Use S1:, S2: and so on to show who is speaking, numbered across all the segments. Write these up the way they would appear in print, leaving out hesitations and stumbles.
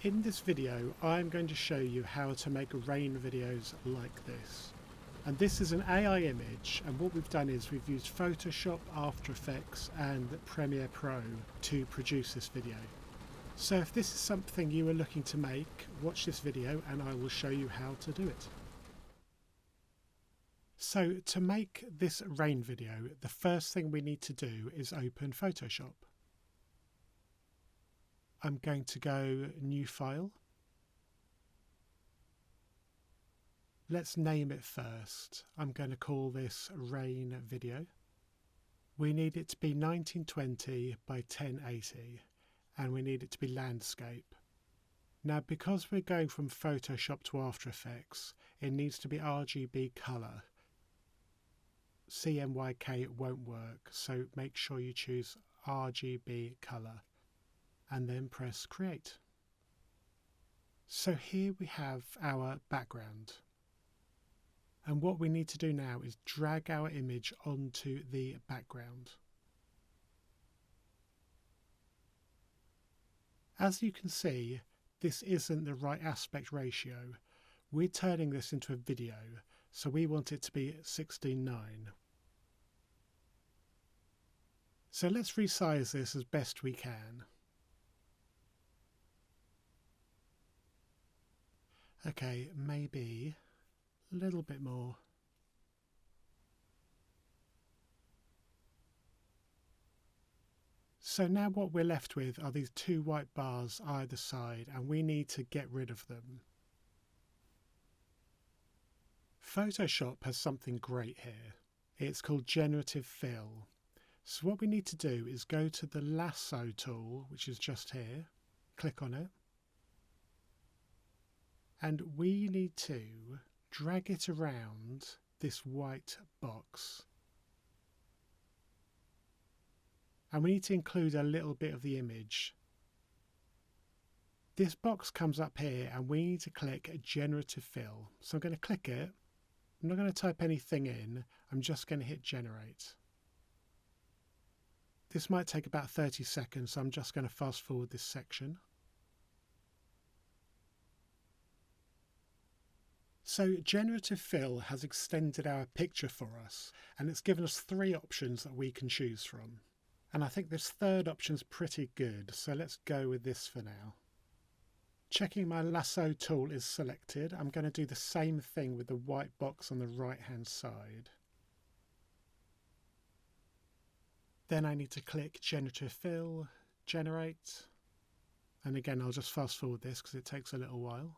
S1: In this video I'm going to show you how to make rain videos like this. And this is an AI image, and what we've done is we've used Photoshop, After Effects and Premiere Pro to produce this video. So if this is something you are looking to make, watch this video and I will show you how to do it. So to make this rain video, the first thing we need to do is open Photoshop. I'm going to go New File. Let's name it first. I'm going to call this Rain Video. We need it to be 1920 by 1080 and we need it to be landscape. Now because we're going from Photoshop to After Effects, it needs to be RGB colour. CMYK won't work, so make sure you choose RGB colour and then press create. So here we have our background, and what we need to do now is drag our image onto the background. As you can see, this isn't the right aspect ratio. We're turning this into a video, so we want it to be 16:9. So let's resize this as best we can. Okay, maybe a little bit more. So now what we're left with are these two white bars either side, and we need to get rid of them. Photoshop has something great here. It's called Generative Fill. So what we need to do is go to the lasso tool, which is just here, click on it, and we need to drag it around this white box. And we need to include a little bit of the image. This box comes up here and we need to click Generative Fill. So I'm going to click it. I'm not going to type anything in, I'm just going to hit Generate. This might take about 30 seconds, so I'm just going to fast forward this section. So Generative Fill has extended our picture for us, and it's given us three options that we can choose from. And I think this third option is pretty good, so let's go with this for now. Checking my lasso tool is selected, I'm going to do the same thing with the white box on the right hand side. Then I need to click Generative Fill, Generate, and again I'll just fast forward this because it takes a little while.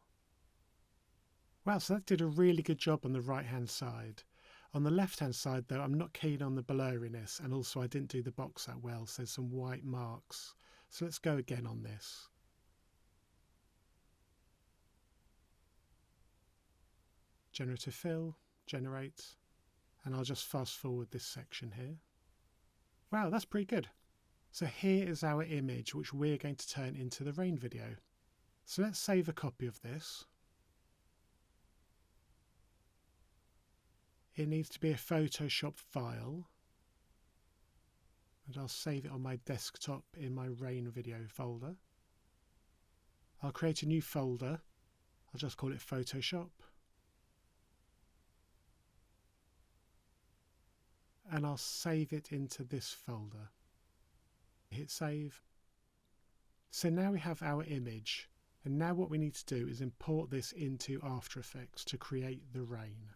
S1: Wow, so that did a really good job on the right hand side. On the left hand side though, I'm not keen on the blurriness, and also I didn't do the box that well, so there's some white marks. So let's go again on this. Generative Fill, Generate, and I'll just fast forward this section here. Wow, that's pretty good. So here is our image which we're going to turn into the rain video. So let's save a copy of this. It needs to be a Photoshop file, and I'll save it on my desktop in my rain video folder. I'll create a new folder. I'll just call it Photoshop. And I'll save it into this folder. Hit save. So now we have our image, and now what we need to do is import this into After Effects to create the rain.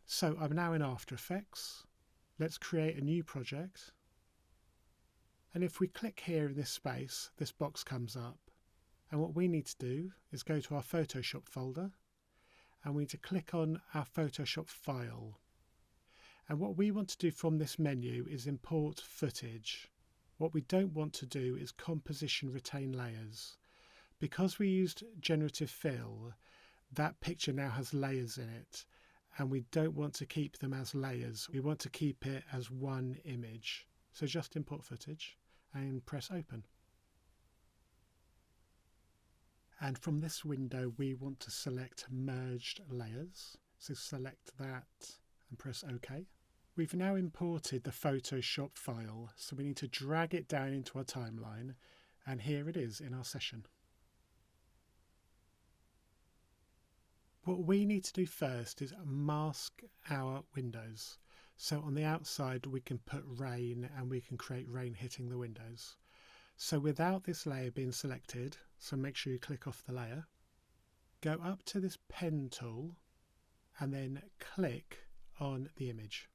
S1: So I'm now in After Effects. Let's create a new project. And if we click here in this space, this box comes up. And what we need to do is go to our Photoshop folder, and we need to click on our Photoshop file. And what we want to do from this menu is import footage. What we don't want to do is composition retain layers. Because we used Generative Fill, that picture now has layers in it, and we don't want to keep them as layers. We want to keep it as one image. So just import footage and press open. And from this window we want to select merged layers. So select that and press OK. We've now imported the Photoshop file, so we need to drag it down into our timeline, and here it is in our session. What we need to do first is mask our windows. So on the outside we can put rain and we can create rain hitting the windows. So without this layer being selected, so make sure you click off the layer, go up to this pen tool and then click on the image.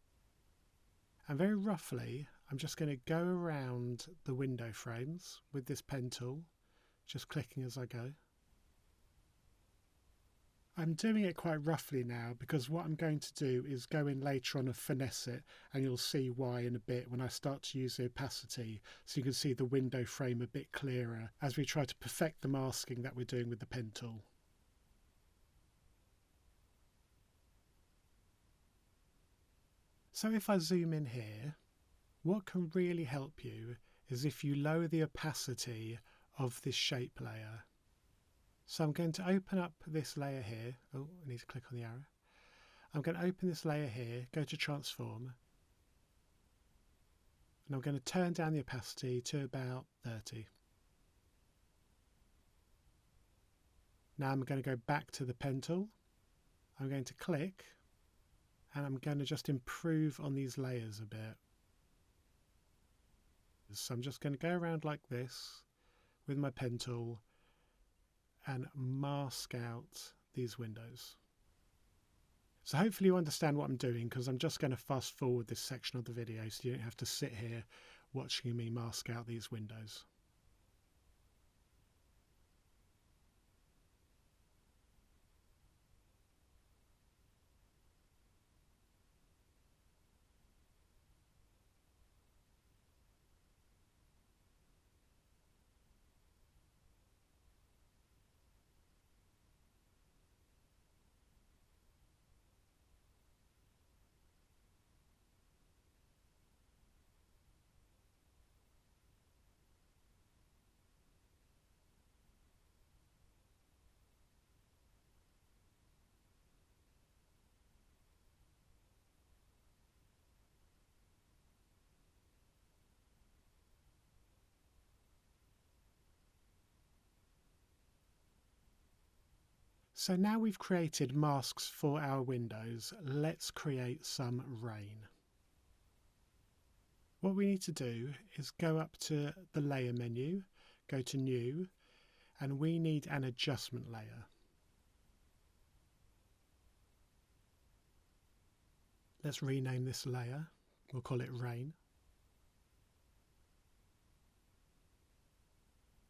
S1: And very roughly I'm just going to go around the window frames with this pen tool, just clicking as I go. I'm doing it quite roughly now because what I'm going to do is go in later on and finesse it, and you'll see why in a bit when I start to use the opacity, so you can see the window frame a bit clearer as we try to perfect the masking that we're doing with the pen tool. So if I zoom in here, what can really help you is if you lower the opacity of this shape layer. So I'm going to open up this layer here. Oh, I need to click on the arrow. I'm going to open this layer here, go to transform, and I'm going to turn down the opacity to about 30. Now I'm going to go back to the pen tool. I'm going to click, and I'm going to just improve on these layers a bit. So I'm just going to go around like this with my pen tool and mask out these windows. So hopefully you understand what I'm doing, because I'm just going to fast forward this section of the video so you don't have to sit here watching me mask out these windows. So now we've created masks for our windows, let's create some rain. What we need to do is go up to the layer menu, go to new, and we need an adjustment layer. Let's rename this layer, we'll call it rain.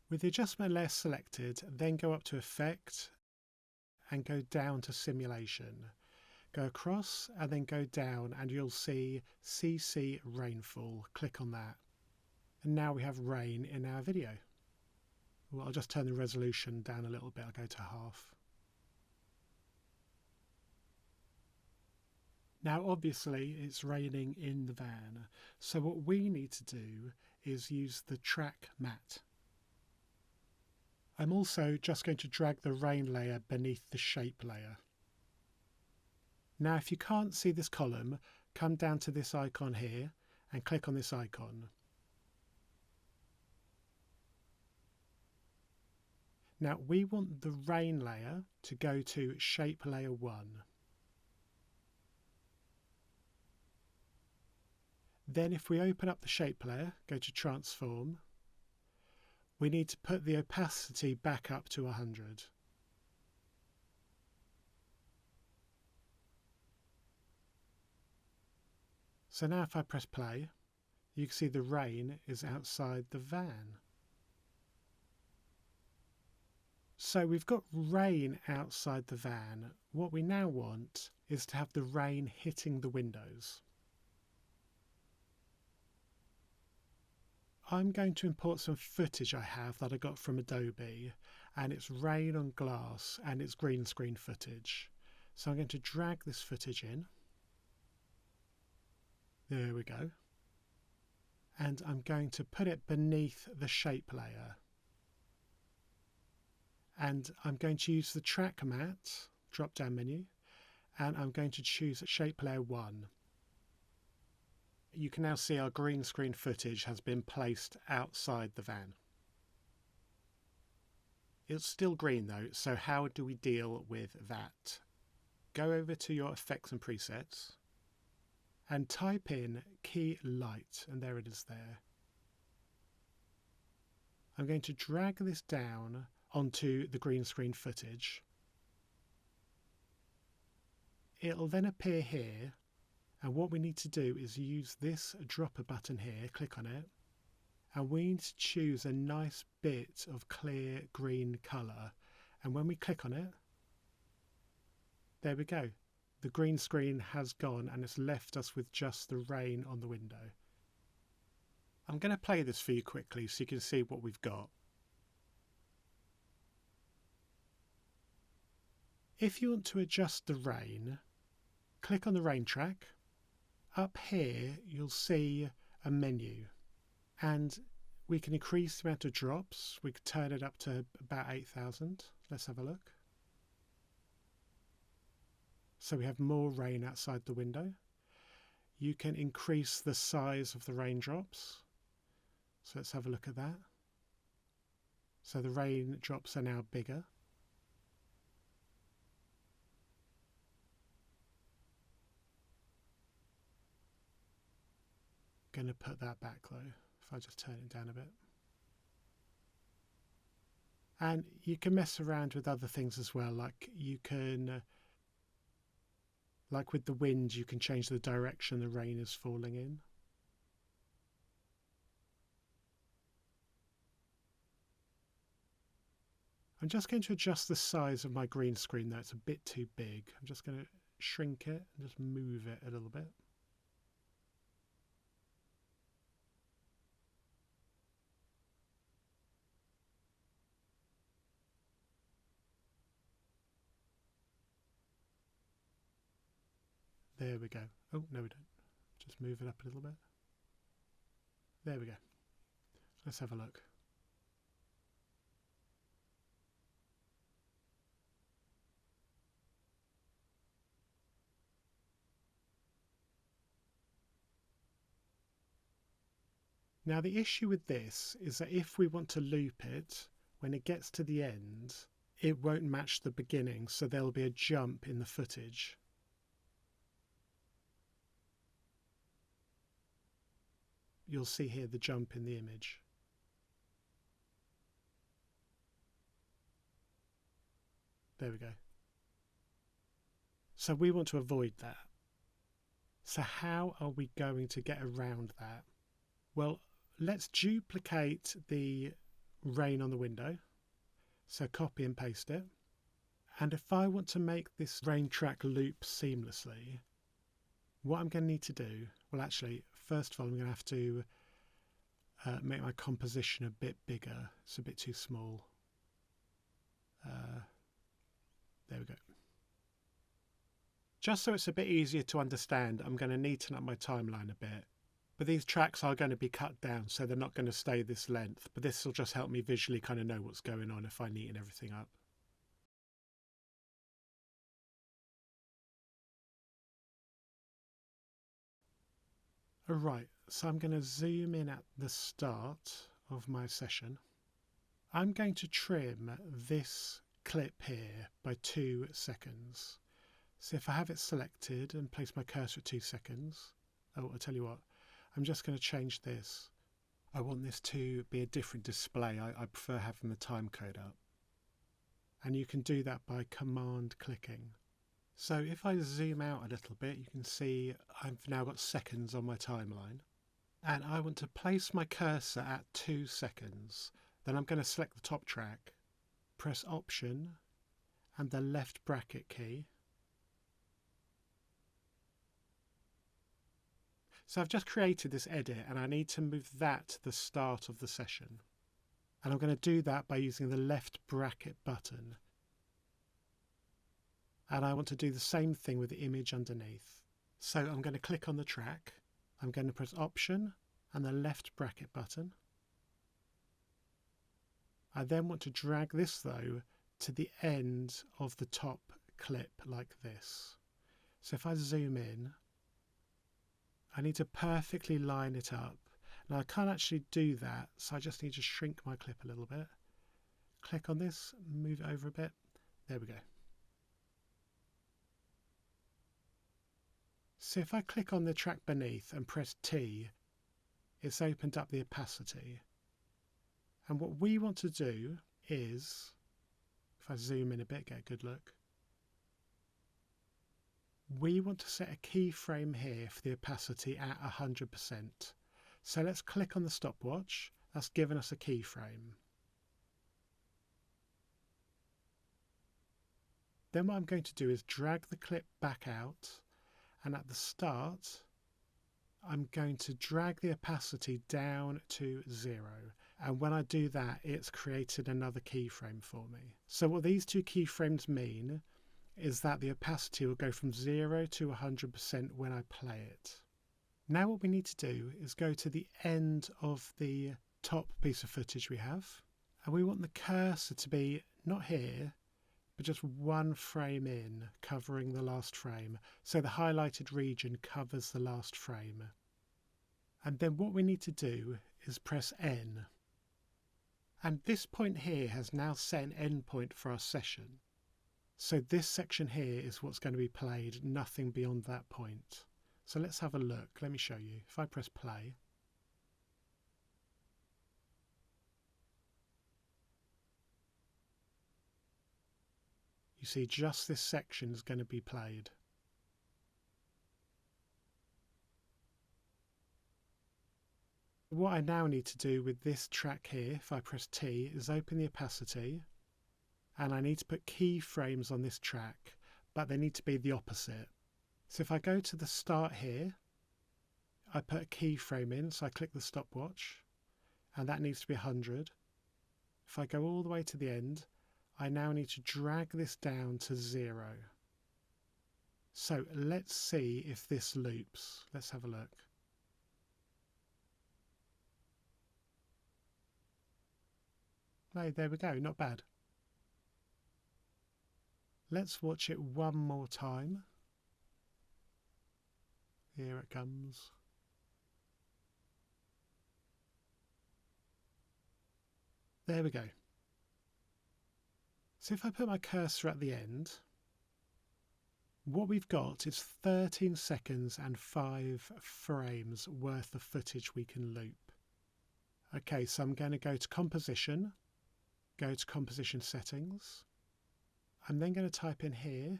S1: With the adjustment layer selected, then go up to effect and go down to simulation. Go across and then go down and you'll see CC rainfall. Click on that. And now we have rain in our video. Well, I'll just turn the resolution down a little bit. I'll go to half. Now obviously it's raining in the van. So what we need to do is use the track matte. I'm also just going to drag the rain layer beneath the shape layer. Now if you can't see this column, come down to this icon here and click on this icon. Now we want the rain layer to go to shape layer 1. Then if we open up the shape layer, go to transform, we need to put the opacity back up to 100. So now if I press play, you can see the rain is outside the van. So we've got rain outside the van. What we now want is to have the rain hitting the windows. I'm going to import some footage I have that I got from Adobe, and it's rain on glass and it's green screen footage. So I'm going to drag this footage in. There we go. And I'm going to put it beneath the shape layer. And I'm going to use the track matte drop down menu, and I'm going to choose shape layer 1. you can now see our green screen footage has been placed outside the van. It's still green though, so how do we deal with that? Go over to your effects and presets and type in key light, and there it is there. I'm going to drag this down onto the green screen footage. It'll then appear here, and what we need to do is use this dropper button here, click on it, and we need to choose a nice bit of clear green colour, and when we click on it, there we go. The green screen has gone and it's left us with just the rain on the window. I'm going to play this for you quickly so you can see what we've got. If you want to adjust the rain, click on the rain track. Up here you'll see a menu, and we can increase the amount of drops. We could turn it up to about 8,000. Let's have a look. So we have more rain outside the window. You can increase the size of the raindrops. So let's have a look at that. So the raindrops are now bigger. Going to put that back though, if I just turn it down a bit. And you can mess around with other things as well, like you can, like with the wind, you can change the direction the rain is falling in. I'm just going to adjust the size of my green screen though, it's a bit too big. I'm just going to shrink it and just move it a little bit. There we go. Oh, no we don't. Just move it up a little bit. There we go. Let's have a look. Now the issue with this is that if we want to loop it, when it gets to the end, it won't match the beginning, so there'll be a jump in the footage. You'll see here the jump in the image. There we go. So we want to avoid that. So how are we going to get around that? Well, let's duplicate the rain on the window. So copy and paste it. And if I want to make this rain track loop seamlessly, what I'm going to need to do, well actually, first of all I'm going to have to make my composition a bit bigger. It's a bit too small. There we go. Just so it's a bit easier to understand, I'm going to neaten up my timeline a bit. But these tracks are going to be cut down, so they're not going to stay this length. But this will just help me visually kind of know what's going on if I neaten everything up. Alright, so I'm going to zoom in at the start of my session. I'm going to trim this clip here by 2 seconds. So if I have it selected and place my cursor at 2 seconds, oh, I'll tell you what, I'm just going to change this. I want this to be a different display. I prefer having the time code up. And you can do that by command clicking. So if I zoom out a little bit, you can see I've now got seconds on my timeline. And I want to place my cursor at 2 seconds. Then I'm going to select the top track, press Option and the left bracket key. So I've just created this edit and I need to move that to the start of the session. And I'm going to do that by using the left bracket button. And I want to do the same thing with the image underneath. So I'm going to click on the track. I'm going to press Option and the left bracket button. I then want to drag this though to the end of the top clip like this. So if I zoom in, I need to perfectly line it up. Now I can't actually do that, so I just need to shrink my clip a little bit. Click on this, move it over a bit. There we go. So if I click on the track beneath and press T, it's opened up the opacity. And what we want to do is, if I zoom in a bit, get a good look, we want to set a keyframe here for the opacity at 100%. So let's click on the stopwatch. That's given us a keyframe. Then what I'm going to do is drag the clip back out, and at the start I'm going to drag the opacity down to 0. And when I do that, it's created another keyframe for me. So what these two keyframes mean is that the opacity will go from 0 to 100% when I play it. Now what we need to do is go to the end of the top piece of footage we have, and we want the cursor to be not here, but just one frame in, covering the last frame. So the highlighted region covers the last frame. And then what we need to do is press N. And this point here has now set an endpoint for our session. So this section here is what's going to be played, nothing beyond that point. So let's have a look. Let me show you. If I press play, you see just this section is going to be played. What I now need to do with this track here, if I press T, is open the opacity, and I need to put keyframes on this track, but they need to be the opposite. So if I go to the start here, I put a keyframe in, so I click the stopwatch, and that needs to be 100. If I go all the way to the end, I now need to drag this down to 0. So let's see if this loops. Let's have a look. Hey, there we go, not bad. Let's watch it one more time. Here it comes. There we go. So if I put my cursor at the end, what we've got is 13 seconds and 5 frames worth of footage we can loop. Okay, so I'm going to go to Composition, go to Composition Settings. I'm then going to type in here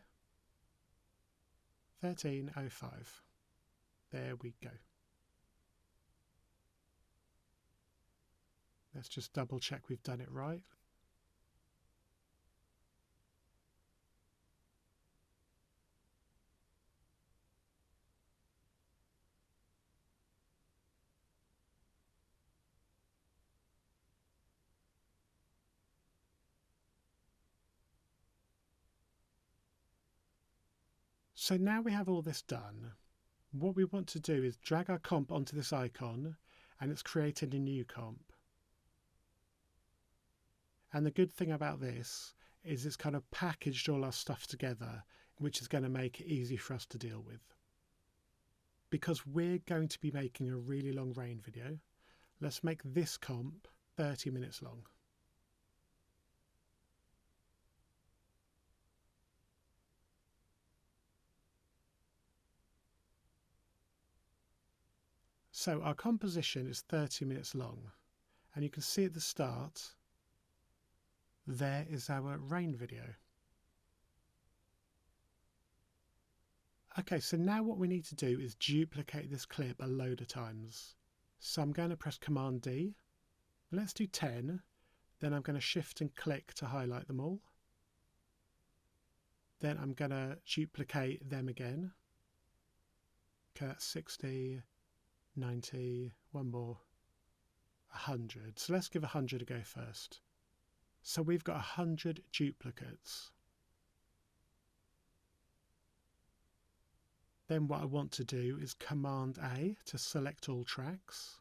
S1: 1305. There we go. Let's just double check we've done it right. So now we have all this done. What we want to do is drag our comp onto this icon, and it's created a new comp. And the good thing about this is it's kind of packaged all our stuff together, which is going to make it easy for us to deal with. Because we're going to be making a really long rain video, let's make this comp 30 minutes long. So our composition is 30 minutes long, and you can see at the start, there is our rain video. Okay, so now what we need to do is duplicate this clip a load of times. So I'm going to press Command D. Let's do 10. Then I'm going to shift and click to highlight them all. Then I'm going to duplicate them again. Okay, that's 60, 90, one more, 100. So let's give 100 a go first. So we've got 100 duplicates. Then what I want to do is Command A to select all tracks.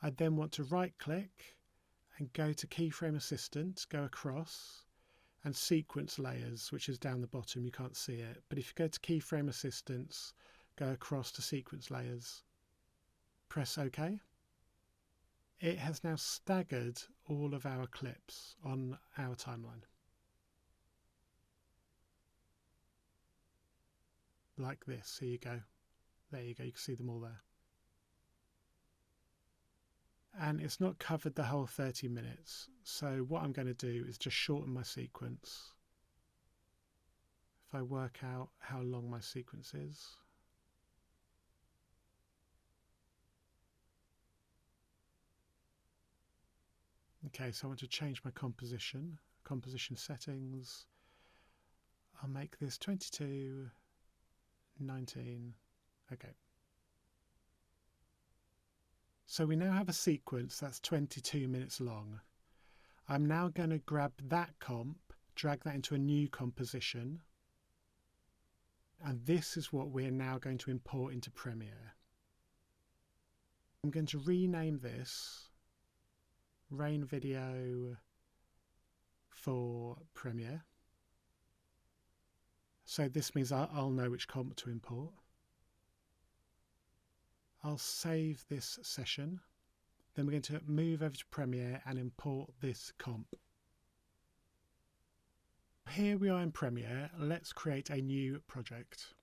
S1: I then want to right click and go to Keyframe Assistant, go across, and sequence layers, which is down the bottom. You can't see it, but if you go to keyframe assistance, go across to sequence layers, press OK. It has now staggered all of our clips on our timeline. Like this. Here you go. There you go. You can see them all there. And it's not covered the whole 30 minutes. So what I'm going to do is just shorten my sequence. If I work out how long my sequence is. Okay, so I want to change my composition settings. I'll make this 22, 19, okay. So we now have a sequence that's 22 minutes long. I'm now going to grab that comp, drag that into a new composition, and this is what we're now going to import into Premiere. I'm going to rename this Rain Video for Premiere. So this means I'll know which comp to import. I'll save this session. Then we're going to move over to Premiere and import this comp. Here we are in Premiere. Let's create a new project.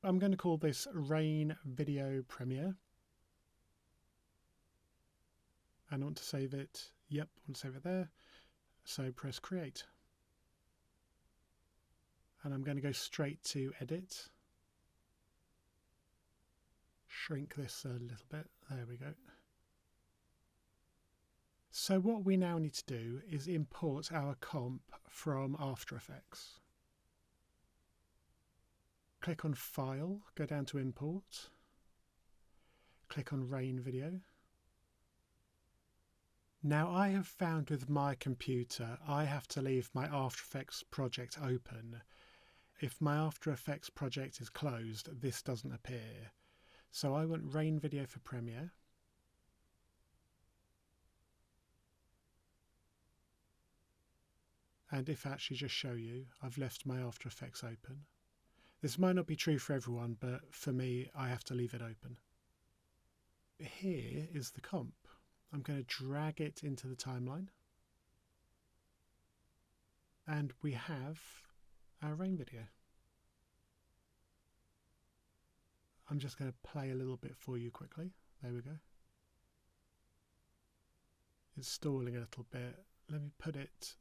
S1: I'm going to call this Rain Video Premiere. And I want to save it. Yep, I want to save it there. So press Create. And I'm going to go straight to Edit. Shrink this a little bit. There we go. So what we now need to do is import our comp from After Effects. Click on File, go down to Import. Click on Rain Video. Now I have found with my computer I have to leave my After Effects project open. If my After Effects project is closed, this doesn't appear. So I want Rain Video for Premiere. And if I actually just show you, I've left my After Effects open. This might not be true for everyone, but for me, I have to leave it open. Here is the comp. I'm going to drag it into the timeline. And we have our rain video. I'm just going to play a little bit for you quickly. There we go. It's stalling a little bit. Let me put it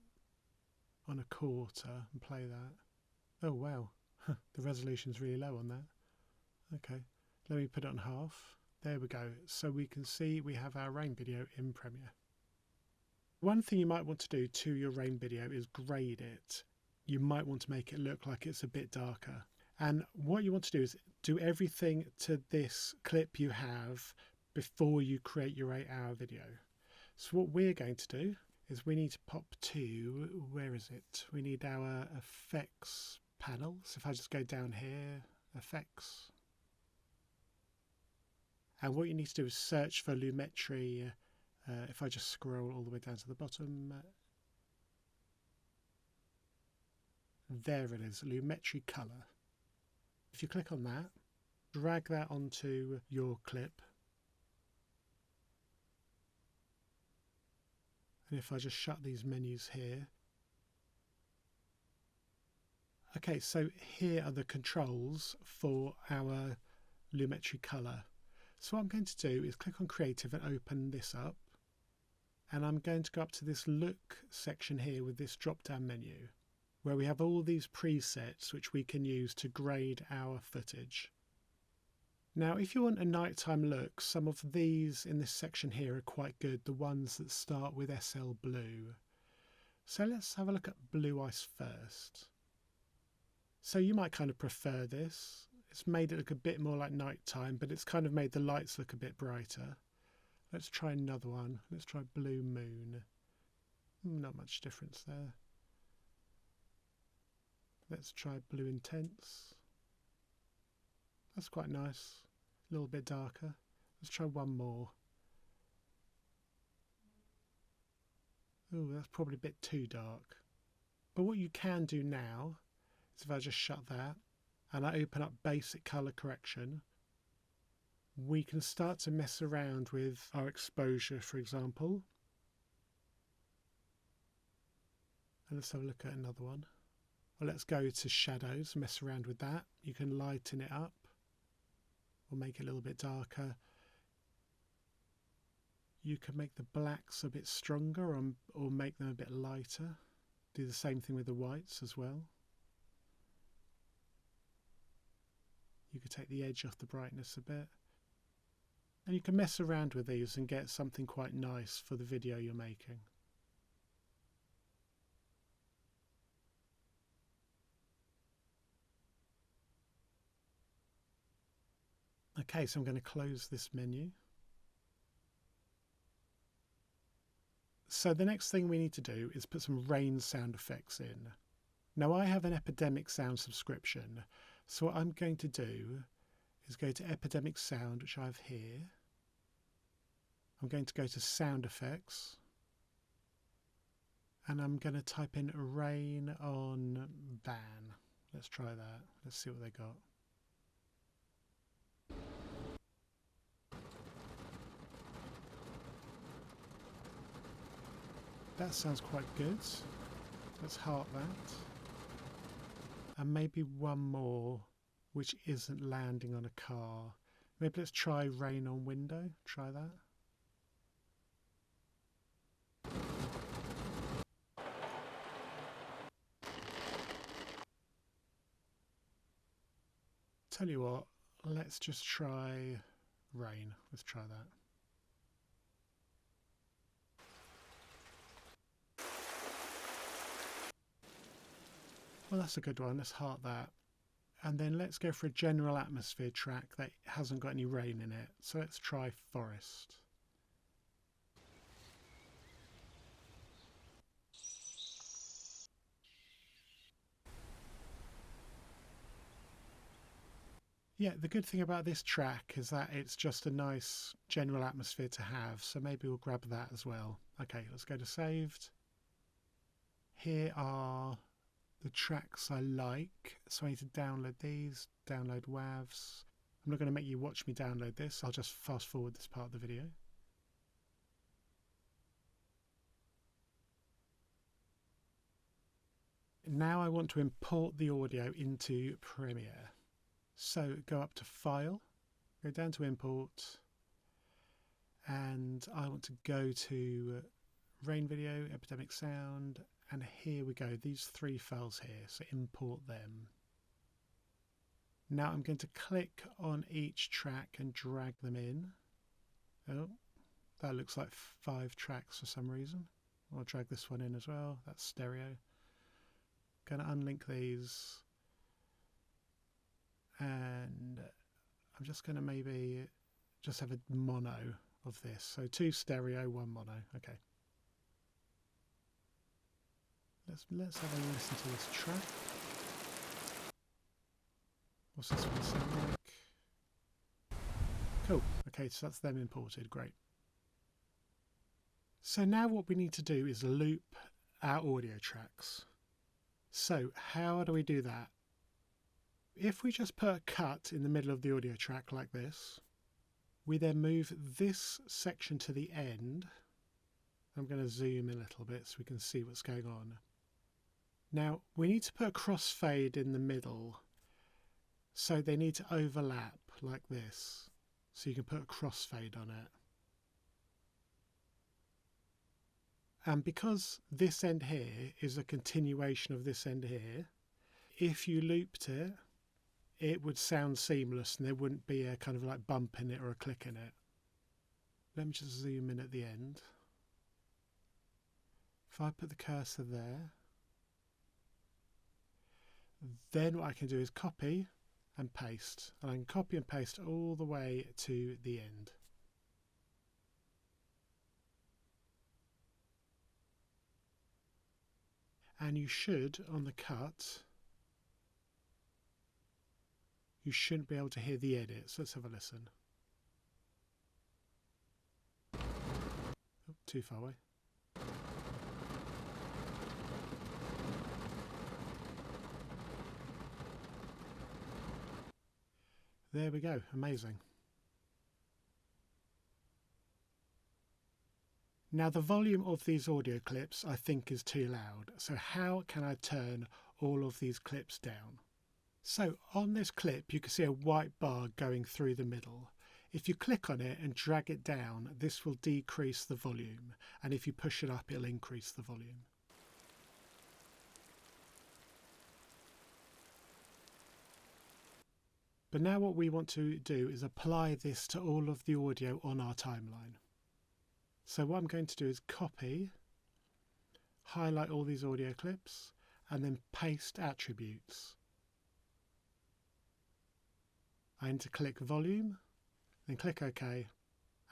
S1: on a quarter and play that. Oh wow, the resolution's really low on that. Okay, let me put it on half. There we go. So we can see we have our rain video in Premiere. One thing you might want to do to your rain video is grade it. You might want to make it look like it's a bit darker. And what you want to do is do everything to this clip you have before you create your 8-hour video. So what we're going to do is we need to pop to, where is it? We need our effects panel. So if I just go down here, effects. And what you need to do is search for Lumetri. If I just scroll all the way down to the bottom, there it is, Lumetri Color. If you click on that, drag that onto your clip. And if I just shut these menus here. Okay, so here are the controls for our Lumetri Color. So what I'm going to do is click on Creative and open this up. And I'm going to go up to this Look section here with this drop-down menu, where we have all these presets which we can use to grade our footage. Now if you want a nighttime look, some of these in this section here are quite good, the ones that start with SL Blue. So let's have a look at Blue Ice first. So you might kind of prefer this. It's made it look a bit more like nighttime, but it's kind of made the lights look a bit brighter. Let's try another one. Let's try Blue Moon. Not much difference there. Let's try Blue Intense. That's quite nice. A little bit darker. Let's try one more. Oh, that's probably a bit too dark. But what you can do now is if I just shut that and I open up basic color correction, we can start to mess around with our exposure, for example. And let's have a look at another one. Well, let's go to shadows, mess around with that. You can lighten it up or make it a little bit darker. You can make the blacks a bit stronger or make them a bit lighter. Do the same thing with the whites as well. You could take the edge off the brightness a bit. And you can mess around with these and get something quite nice for the video you're making. Okay, so I'm going to close this menu. So the next thing we need to do is put some rain sound effects in. Now I have an Epidemic Sound subscription, so what I'm going to do is go to Epidemic Sound, which I have here. I'm going to go to Sound Effects, and I'm going to type in rain on ban. Let's try that. Let's see what they got. That sounds quite good. Let's heart that. And maybe one more which isn't landing on a car. Maybe let's try rain on window. Try that. Tell you what, let's just try rain. Let's try that. Well, that's a good one. Let's heart that. And then let's go for a general atmosphere track that hasn't got any rain in it. So let's try forest. Yeah, the good thing about this track is that it's just a nice general atmosphere to have. So maybe we'll grab that as well. Okay, let's go to saved. Here are the tracks I like. So I need to download these, download WAVs. I'm not going to make you watch me download this. I'll just fast forward this part of the video. Now I want to import the audio into Premiere. So go up to File, go down to Import, and I want to go to Rain Video, Epidemic Sound, and here we go, these three files here, so import them. Now I'm going to click on each track and drag them in. Oh, that looks like 5 tracks for some reason. I'll drag this one in as well, that's stereo. Going to unlink these. And I'm just going to maybe just have a mono of this. So 2 stereo, 1 mono. Okay. Let's have a listen to this track. What's this one sound like? Cool. Okay, so that's them imported. Great. So now what we need to do is loop our audio tracks. So how do we do that? If we just put a cut in the middle of the audio track like this, we then move this section to the end. I'm going to zoom in a little bit so we can see what's going on. Now we need to put a crossfade in the middle, so they need to overlap like this, so you can put a crossfade on it. And because this end here is a continuation of this end here, if you looped it, it would sound seamless and there wouldn't be a kind of like bump in it or a click in it. Let me just zoom in at the end. If I put the cursor there, then what I can do is copy and paste. And I can copy and paste all the way to the end. And you should, on the cut, you shouldn't be able to hear the edit. So let's have a listen. Oh, too far away. There we go, amazing. Now the volume of these audio clips I think is too loud, so how can I turn all of these clips down? So on this clip you can see a white bar going through the middle. If you click on it and drag it down, this will decrease the volume, and if you push it up it'll increase the volume. But now what we want to do is apply this to all of the audio on our timeline. So what I'm going to do is copy, highlight all these audio clips, and then paste attributes. I need to click volume, then click OK,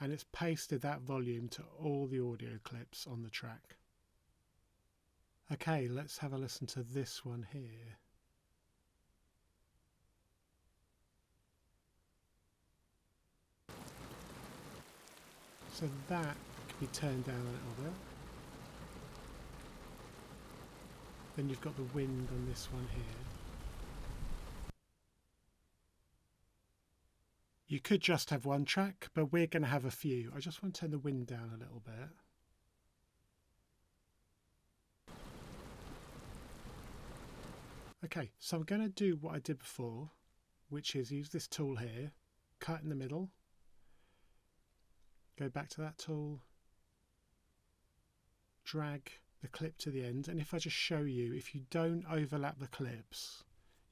S1: and it's pasted that volume to all the audio clips on the track. Okay, let's have a listen to this one here. So that can be turned down a little bit. Then you've got the wind on this one here. You could just have one track, but we're going to have a few. I just want to turn the wind down a little bit. Okay, so I'm going to do what I did before, which is use this tool here, cut in the middle, go back to that tool, drag the clip to the end, and if I just show you, if you don't overlap the clips,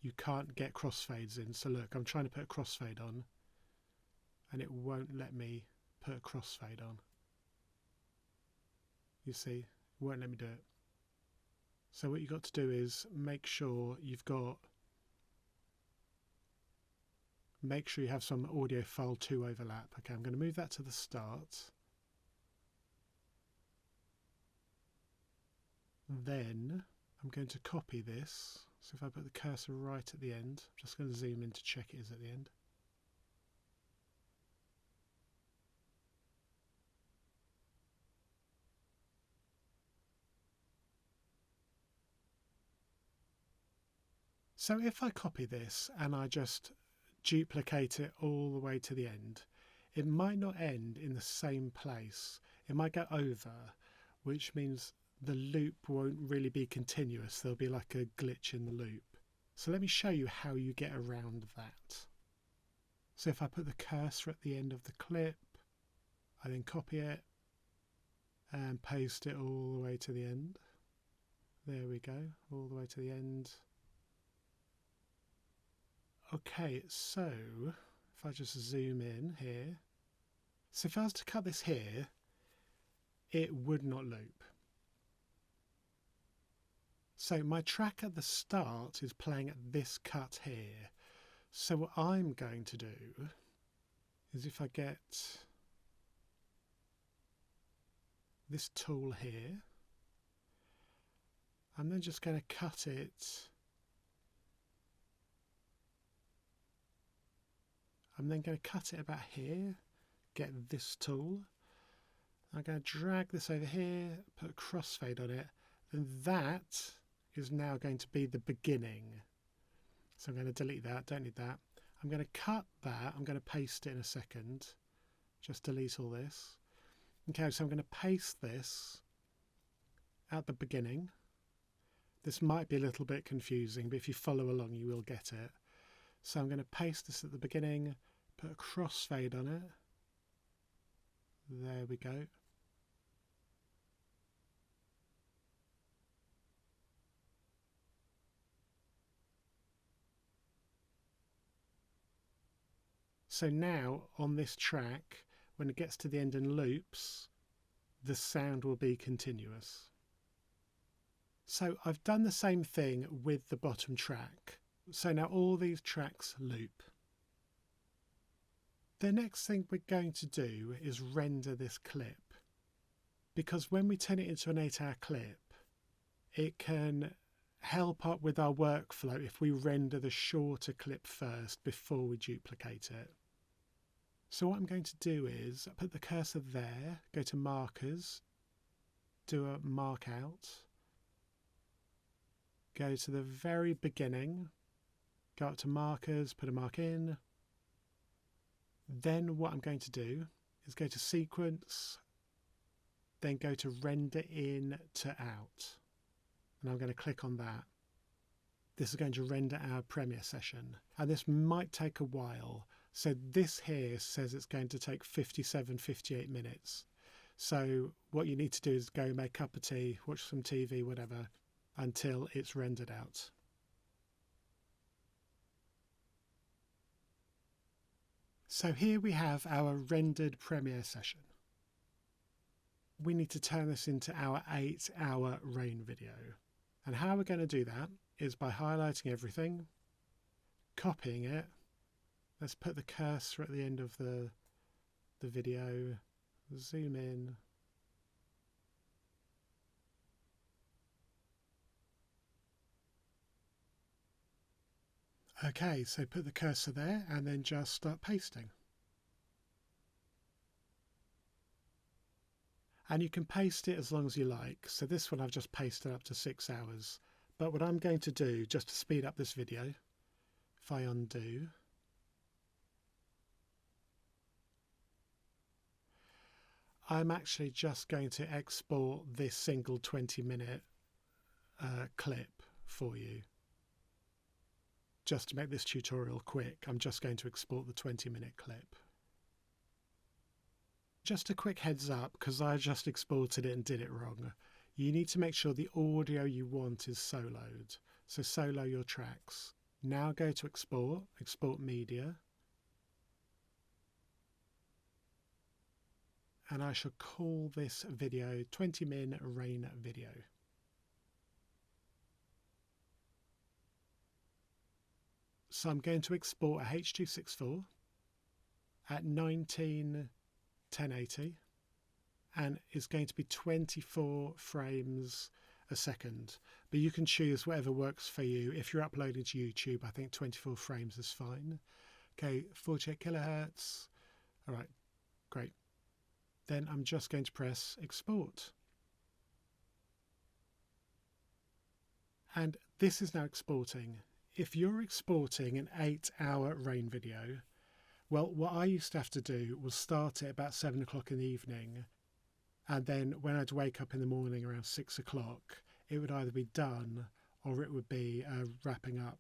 S1: you can't get crossfades in. So look, I'm trying to put a crossfade on, and it won't let me put a crossfade on. You see, it won't let me do it. So what you've got to do is make sure you have some audio file 2 overlap. Okay, I'm going to move that to the start. Then I'm going to copy this. So if I put the cursor right at the end, I'm just going to zoom in to check it is at the end. So if I copy this and I just duplicate it all the way to the end, it might not end in the same place. It might go over, which means the loop won't really be continuous. There'll be like a glitch in the loop. So let me show you how you get around that. So if I put the cursor at the end of the clip, I then copy it and paste it all the way to the end. There we go, all the way to the end. Okay, so if I just zoom in here, so if I was to cut this here, it would not loop. So my track at the start is playing at this cut here. So what I'm going to do is if I get this tool here, I'm then just going to cut it. I'm then going to cut it about here, get this tool. I'm going to drag this over here, put a crossfade on it, and that is now going to be the beginning. So I'm going to delete that, don't need that. I'm going to cut that, I'm going to paste it in a second. Just delete all this. Okay, so I'm going to paste this at the beginning. This might be a little bit confusing, but if you follow along you will get it. So I'm going to paste this at the beginning, put a crossfade on it. There we go. So now on this track, when it gets to the end and loops, the sound will be continuous. So I've done the same thing with the bottom track. So now all these tracks loop. The next thing we're going to do is render this clip, because when we turn it into an 8-hour clip, it can help up with our workflow if we render the shorter clip first before we duplicate it. So what I'm going to do is put the cursor there, go to markers, do a mark out, go to the very beginning, go up to markers, put a mark in, Then what I'm going to do is go to sequence, then go to render in to out. And I'm going to click on that. This is going to render our Premiere session. And this might take a while. So this here says it's going to take 58 minutes. So what you need to do is go make a cup of tea, watch some TV, whatever, until it's rendered out. So here we have our rendered Premiere session. We need to turn this into our 8-hour rain video. And how we're going to do that is by highlighting everything, copying it. Let's put the cursor at the end of the video, zoom in. Okay, so put the cursor there and then just start pasting. And you can paste it as long as you like. So this one I've just pasted up to 6 hours. But what I'm going to do, just to speed up this video, if I undo, I'm actually just going to export this single 20-minute clip for you. Just to make this tutorial quick, I'm just going to export the 20-minute clip. Just a quick heads up, because I just exported it and did it wrong. You need to make sure the audio you want is soloed. So solo your tracks. Now go to export, export media. And I shall call this video 20-min rain video. So I'm going to export a H.264 at 1080 and it's going to be 24 frames a second, but you can choose whatever works for you. If you're uploading to YouTube, I think 24 frames is fine. Okay, 48 kilohertz. All right, great. Then I'm just going to press export. And this is now exporting. If you're exporting an 8-hour rain video, well, what I used to have to do was start it about 7 o'clock in the evening, and then when I'd wake up in the morning around 6 o'clock, it would either be done or it would be wrapping up.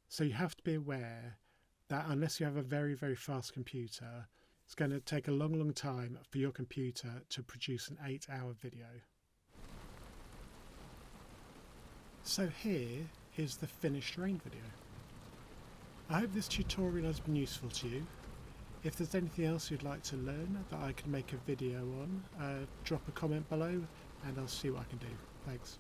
S1: So you have to be aware that unless you have a very, very fast computer, it's going to take a long, long time for your computer to produce an 8-hour video. So here is the finished rain video. I hope this tutorial has been useful to you. If there's anything else you'd like to learn that I can make a video on, drop a comment below and I'll see what I can do. Thanks.